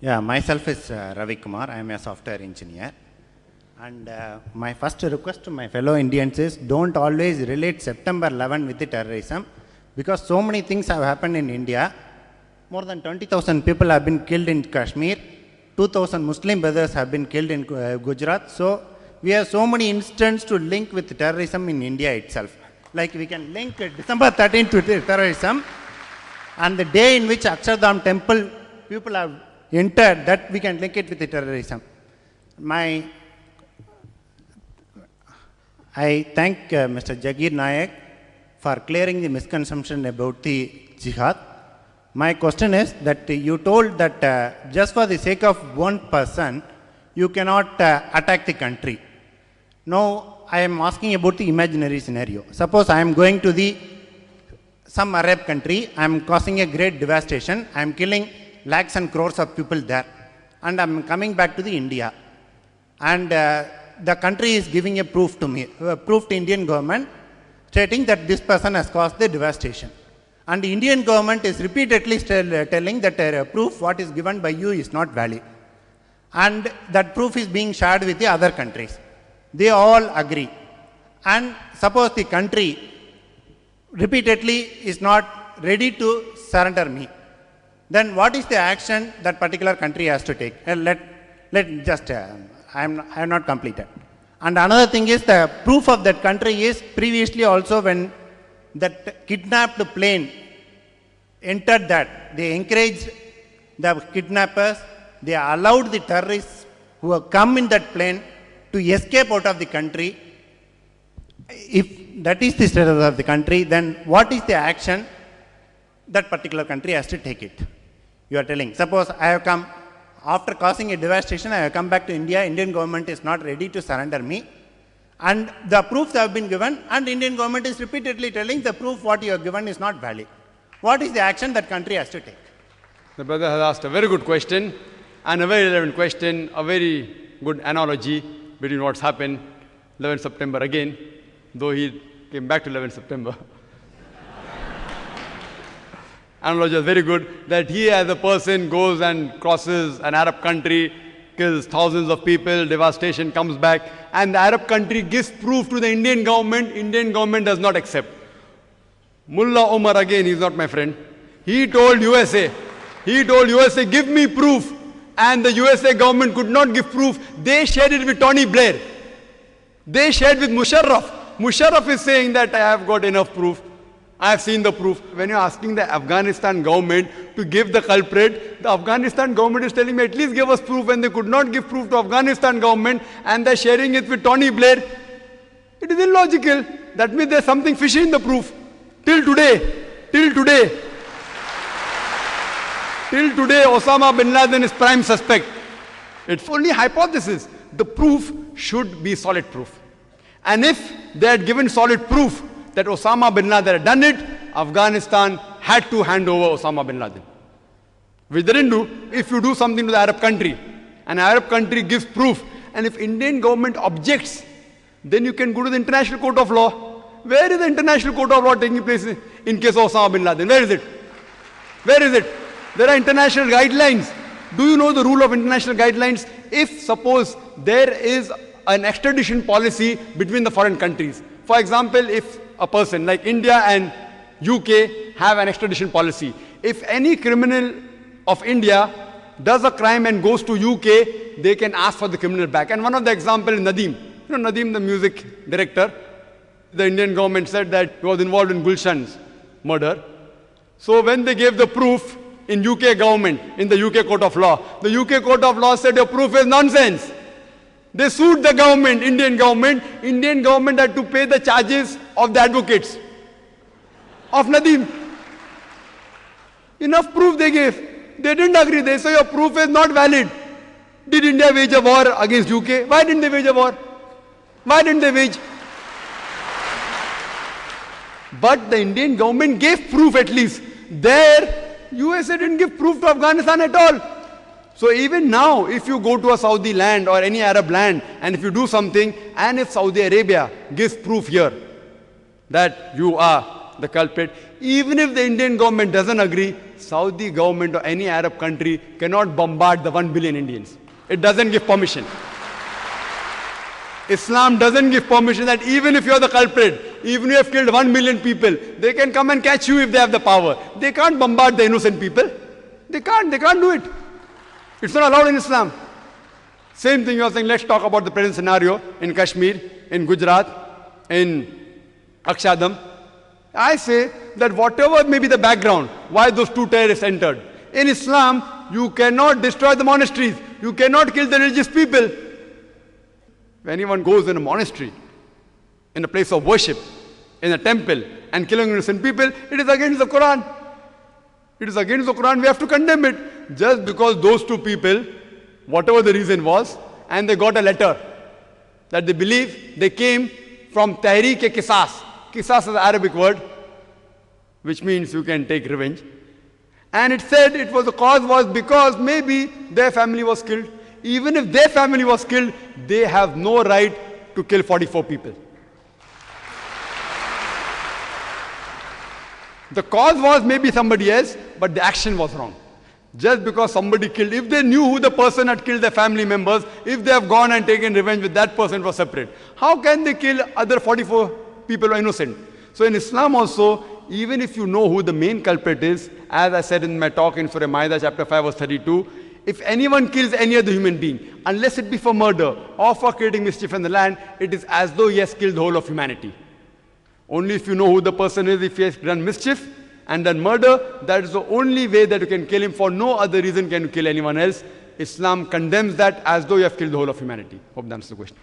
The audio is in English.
Yeah, myself is Ravi Kumar. I am a software engineer. And my first request to my fellow Indians is don't always relate September 11 with the terrorism, because so many things have happened in India. More than 20,000 people have been killed in Kashmir. 2,000 Muslim brothers have been killed in Gujarat. So we have so many instances to link with terrorism in India itself. Like we can link December 13th to terrorism, and the day in which Akshardham temple people have entered, that we can link it with the terrorism. I thank Mr. Zakir Naik for clearing the misconception about the jihad. My question is that you told that just for the sake of one person, you cannot attack the country. Now, I am asking about the imaginary scenario. Suppose I am going to some Arab country, I am causing a great devastation, I am killing lakhs and crores of people there, and I am coming back to the India. And the country is giving a proof to me, proof to Indian government, stating that this person has caused the devastation. And the Indian government is repeatedly telling that proof what is given by you is not valid. And that proof is being shared with the other countries. They all agree. And suppose the country repeatedly is not ready to surrender me, then what is the action that particular country has to take? I have not completed. And another thing is the proof of that country is previously also when that kidnapped plane entered that, they encouraged the kidnappers, they allowed the terrorists who have come in that plane to escape out of the country. If that is the status of the country, then what is the action that particular country has to take it? You are telling, suppose I have come, after causing a devastation, I have come back to India, Indian government is not ready to surrender me, and the proofs have been given, and Indian government is repeatedly telling the proof what you have given is not valid. What is the action that country has to take? The brother has asked a very good question, and a very relevant question, a very good analogy between what's happened 11 September again, though he came back to 11 September. Analogy is very good, that he as a person goes and crosses an Arab country, kills thousands of people, devastation comes back, and the Arab country gives proof to the Indian government does not accept. Mullah Omar again, he's not my friend. He told USA, give me proof. And the USA government could not give proof. They shared it with Tony Blair. They shared with Musharraf. Musharraf is saying that I have got enough proof. I have seen the proof. When you're asking the Afghanistan government to give the culprit, the Afghanistan government is telling me at least give us proof, and they could not give proof to Afghanistan government, and they're sharing it with Tony Blair. It is illogical. That means there's something fishy in the proof. Till today, Osama bin Laden is prime suspect. It's only hypothesis. The proof should be solid proof. And if they had given solid proof that Osama bin Laden had done it, Afghanistan had to hand over Osama bin Laden. Which they didn't do. If you do something to the Arab country, an Arab country gives proof, and if Indian government objects, then you can go to the International Court of Law. Where is the International Court of Law taking place in case of Osama bin Laden? Where is it? Where is it? There are international guidelines. Do you know the rule of international guidelines? If suppose there is an extradition policy between the foreign countries. For example, if a person like India and UK have an extradition policy. If any criminal of India does a crime and goes to UK, they can ask for the criminal back. And one of the examples is Nadeem. You know Nadeem, the music director. The Indian government said that he was involved in Gulshan's murder. So when they gave the proof in UK government, in the UK Court of Law, the UK Court of Law said your proof is nonsense. They sued the government, Indian government. Indian government had to pay the charges of the advocates of Nadeem. Enough proof they gave. They didn't agree. They say your proof is not valid. Did India wage a war against UK? Why didn't they wage a war? Why didn't they wage? But the Indian government gave proof at least. There, USA didn't give proof to Afghanistan at all. So even now, if you go to a Saudi land or any Arab land, and if you do something, and if Saudi Arabia gives proof here that you are the culprit, even if the Indian government doesn't agree, Saudi government or any Arab country cannot bombard the 1 billion Indians. It doesn't give permission. Islam doesn't give permission that even if you're the culprit, even if you have killed 1 million people, they can come and catch you if they have the power. They can't bombard the innocent people. They can't do it. It's not allowed in Islam. Same thing you're saying, let's talk about the present scenario in Kashmir, in Gujarat, in Akshadam. I say that whatever may be the background, why those two terrorists entered. In Islam, you cannot destroy the monasteries. You cannot kill the religious people. If anyone goes in a monastery, in a place of worship, in a temple, and killing innocent people, it is against the Qur'an. It is against the Qur'an. We have to condemn it. Just because those two people, whatever the reason was, and they got a letter that they believe they came from Tahrik-e-Qisas. Qisas is an Arabic word, which means you can take revenge. And it said it was the cause was because maybe their family was killed. Even if their family was killed, they have no right to kill 44 people. The cause was maybe somebody else, but the action was wrong. Just because somebody killed, if they knew who the person had killed their family members, if they have gone and taken revenge with that person, it was separate. How can they kill other 44 people who are innocent? So in Islam also, even if you know who the main culprit is, as I said in my talk in Surah Ma'idah chapter 5 verse 32, if anyone kills any other human being, unless it be for murder or for creating mischief in the land, it is as though he has killed the whole of humanity. Only if you know who the person is, if he has done mischief and done murder, that is the only way that you can kill him. For no other reason can you kill anyone else. Islam condemns that as though you have killed the whole of humanity. Hope that answers the question.